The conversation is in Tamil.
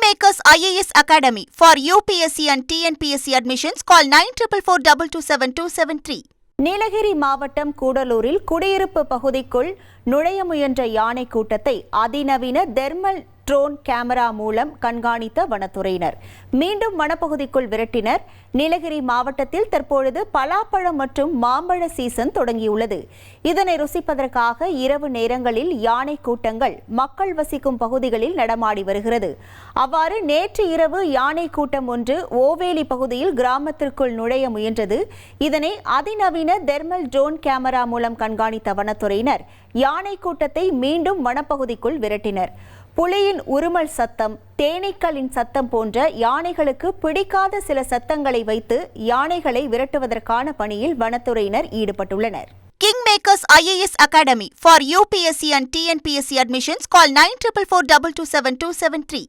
Kingmakers IAS Academy for UPSC and TNPSC admissions. Call 9442272273. Nilgiri மாவட்டம் கூடலூரில் குடியிருப்பு பகுதிக்குள் நுழைய முயன்ற யானை கூட்டத்தை அதிநவீன தெர்மல் ட்ரோன் கேமரா மூலம் கண்காணித்த வனத்துறையினர் மீண்டும் வனப்பகுதிக்குள் விரட்டினர். நீலகிரி மாவட்டத்தில் தற்பொழுது பலாப்பழம் மற்றும் மாம்பழ சீசன் தொடங்கியுள்ளது. இதனை ருசிப்பதற்காக இரவு நேரங்களில் யானை கூட்டங்கள் மக்கள் வசிக்கும் பகுதிகளில் நடமாடி வருகிறது. அவ்வாறு நேற்று இரவு யானை கூட்டம் ஒன்று ஓவேலி பகுதியில் கிராமத்திற்குள் நுழைய முயன்றது. இதனை அதிநவீன தெர்மல் ட்ரோன் கேமரா மூலம் கண்காணித்த வனத்துறையினர் யானை கூட்டத்தை மீண்டும் வனப்பகுதிக்குள் விரட்டினர். புலியின் உருமல் சத்தம், தேனீக்களின் சத்தம் போன்ற யானைகளுக்கு பிடிக்காத சில சத்தங்களை வைத்து யானைகளை விரட்டுவதற்கான பணியில் வனத்துறையினர் ஈடுபட்டுள்ளனர். Kingmakers IAS Academy for UPSC and TNPSC admissions. Call 9442272273.